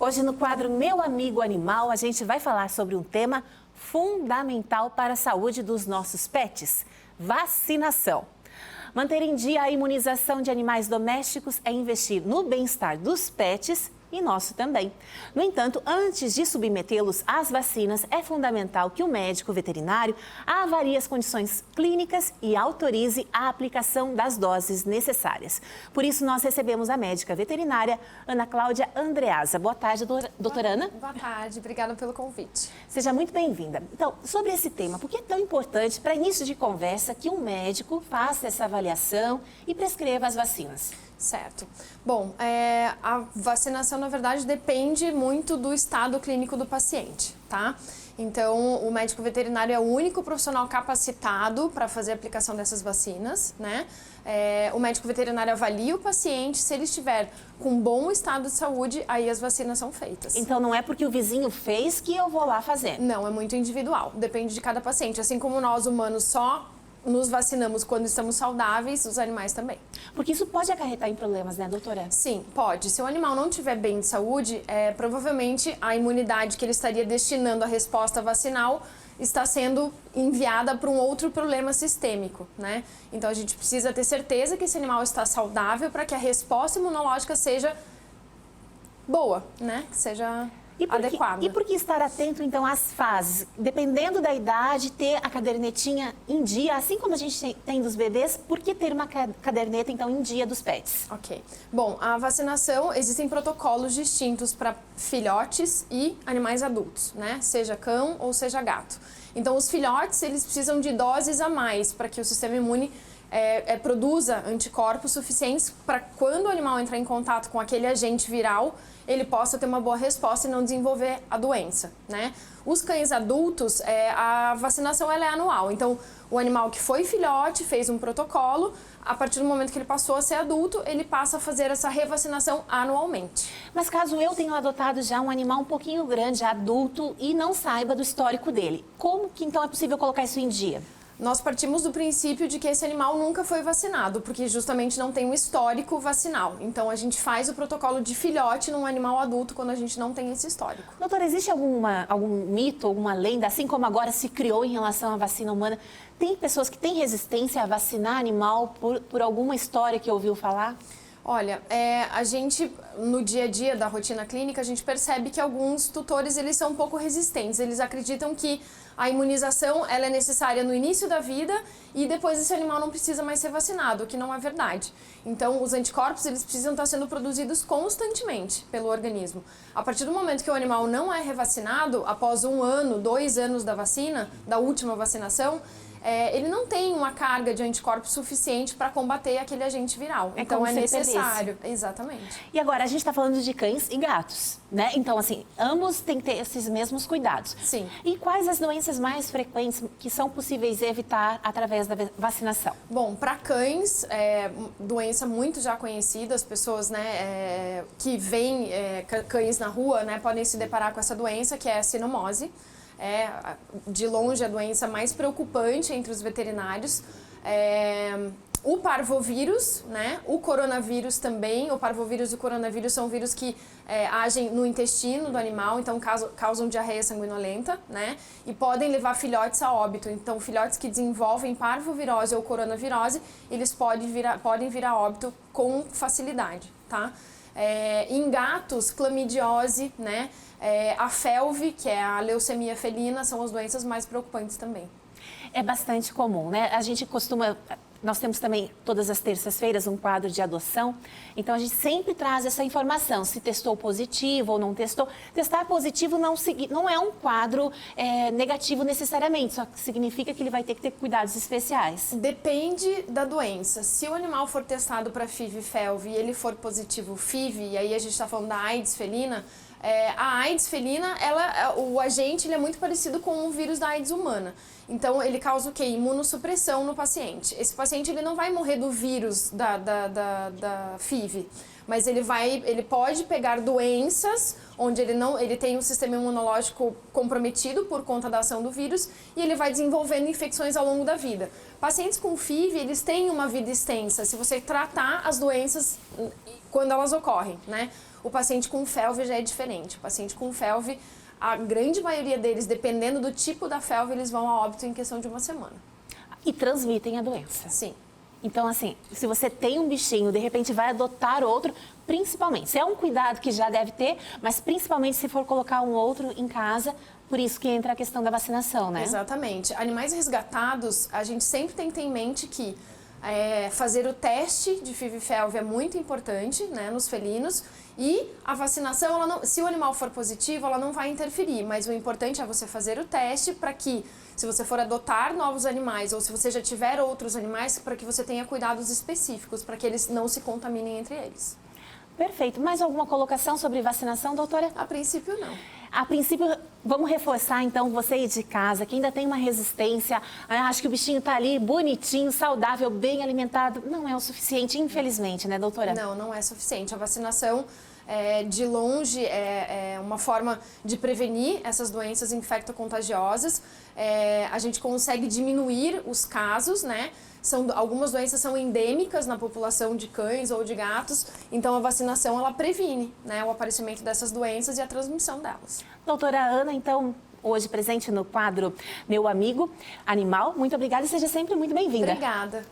Hoje, no quadro Meu Amigo Animal, a gente vai falar sobre um tema fundamental para a saúde dos nossos pets: vacinação. Manter em dia a imunização de animais domésticos é investir no bem-estar dos pets e nosso também. No entanto, antes de submetê-los às vacinas, é fundamental que o médico veterinário avalie as condições clínicas e autorize a aplicação das doses necessárias. Por isso, nós recebemos a médica veterinária Ana Cláudia Andreasa. Boa tarde, doutora Ana. Boa tarde, obrigada pelo convite. Seja muito bem-vinda. Então, sobre esse tema, por que é tão importante, para início de conversa, que um médico faça essa avaliação e prescreva as vacinas? Certo. Bom, a vacinação, na verdade, depende muito do estado clínico do paciente, tá? Então, o médico veterinário é o único profissional capacitado para fazer a aplicação dessas vacinas, né? O médico veterinário avalia o paciente, se ele estiver com bom estado de saúde, aí as vacinas são feitas. Então, não é porque o vizinho fez que eu vou lá fazer? Não, é muito individual, depende de cada paciente. Assim como nós, humanos, só nos vacinamos quando estamos saudáveis, os animais também. Porque isso pode acarretar em problemas, né, doutora? Sim, pode. Se o animal não estiver bem de saúde, provavelmente a imunidade que ele estaria destinando à resposta vacinal está sendo enviada para um outro problema sistêmico, né? Então a gente precisa ter certeza que esse animal está saudável para que a resposta imunológica seja boa, né? Que seja adequada. E por que estar atento, então, às fases? Dependendo da idade, ter a cadernetinha em dia, assim como a gente tem dos bebês, por que ter uma caderneta, então, em dia dos pets? Ok. Bom, a vacinação, existem protocolos distintos para filhotes e animais adultos, né? Seja cão ou seja gato. Então, os filhotes, eles precisam de doses a mais para que o sistema imune produza anticorpos suficientes para quando o animal entrar em contato com aquele agente viral, ele possa ter uma boa resposta e não desenvolver a doença, né? Os cães adultos, a vacinação ela é anual. Então, o animal que foi filhote fez um protocolo, a partir do momento que ele passou a ser adulto, ele passa a fazer essa revacinação anualmente. Mas caso eu tenha adotado já um animal um pouquinho grande, adulto, e não saiba do histórico dele, como que então é possível colocar isso em dia? Nós partimos do princípio de que esse animal nunca foi vacinado, porque justamente não tem um histórico vacinal. Então, a gente faz o protocolo de filhote num animal adulto quando a gente não tem esse histórico. Doutora, existe algum mito, alguma lenda, assim como agora se criou em relação à vacina humana? Tem pessoas que têm resistência a vacinar animal por alguma história que ouviu falar? Olha, a gente, no dia a dia da rotina clínica, a gente percebe que alguns tutores, eles são um pouco resistentes. Eles acreditam que a imunização ela é necessária no início da vida e depois esse animal não precisa mais ser vacinado, o que não é verdade. Então, os anticorpos, eles precisam estar sendo produzidos constantemente pelo organismo. A partir do momento que o animal não é revacinado, após 1 ano, 2 anos da vacina, da última vacinação, ele não tem uma carga de anticorpos suficiente para combater aquele agente viral. Então é necessário. Exatamente. E agora, a gente está falando de cães e gatos, né? Então, assim, ambos têm que ter esses mesmos cuidados. Sim. E quais as doenças mais frequentes que são possíveis evitar através da vacinação? Bom, para cães, doença muito já conhecida, as pessoas, né, que veem cães na rua, né, podem se deparar com essa doença, que é a cinomose. É, de longe, a doença mais preocupante entre os veterinários. O parvovírus, né? O coronavírus também. O parvovírus e o coronavírus são vírus que agem no intestino do animal, então causam diarreia sanguinolenta, né? E podem levar filhotes a óbito. Então, filhotes que desenvolvem parvovirose ou coronavirose, eles podem vir a óbito com facilidade, tá? Em gatos, clamidiose, né? A FeLV, que é a leucemia felina, são as doenças mais preocupantes também. É bastante comum, né? A gente costuma... Nós temos também, todas as terças-feiras, um quadro de adoção. Então, a gente sempre traz essa informação, se testou positivo ou não testou. Testar positivo não é um quadro negativo necessariamente, só que significa que ele vai ter que ter cuidados especiais. Depende da doença. Se o animal for testado para FIV e FeLV e ele for positivo FIV, e aí a gente está falando da AIDS felina, a AIDS felina, o agente ele é muito parecido com o vírus da AIDS humana. Então, ele causa o quê? Imunossupressão no paciente. Esse paciente ele não vai morrer do vírus da FIV, mas ele pode pegar doenças onde ele tem um sistema imunológico comprometido por conta da ação do vírus e ele vai desenvolvendo infecções ao longo da vida. Pacientes com FIV, eles têm uma vida extensa se você tratar as doenças quando elas ocorrem, né? O paciente com FeLV já é diferente. O paciente com FeLV, a grande maioria deles, dependendo do tipo da FeLV, eles vão a óbito em questão de 1 semana. E transmitem a doença. Sim. Então, assim, se você tem um bichinho, de repente vai adotar outro, principalmente, se é um cuidado que já deve ter, mas principalmente se for colocar um outro em casa, por isso que entra a questão da vacinação, né? Exatamente. Animais resgatados, a gente sempre tem que ter em mente que fazer o teste de FIV-FeLV é muito importante, né, nos felinos, e a vacinação, ela não, se o animal for positivo, ela não vai interferir, mas o importante é você fazer o teste para que, se você for adotar novos animais ou se você já tiver outros animais, para que você tenha cuidados específicos, para que eles não se contaminem entre eles. Perfeito. Mais alguma colocação sobre vacinação, doutora? A princípio, não. A princípio, vamos reforçar, então, você aí de casa, que ainda tem uma resistência, acho que o bichinho tá ali bonitinho, saudável, bem alimentado, não é o suficiente, infelizmente, né, doutora? Não, não é suficiente. A vacinação, de longe, é uma forma de prevenir essas doenças infectocontagiosas. A gente consegue diminuir os casos, né? Algumas doenças são endêmicas na população de cães ou de gatos, então a vacinação ela previne, né, o aparecimento dessas doenças e a transmissão delas. Doutora Ana, então, hoje presente no quadro Meu Amigo Animal, muito obrigada e seja sempre muito bem-vinda. Obrigada.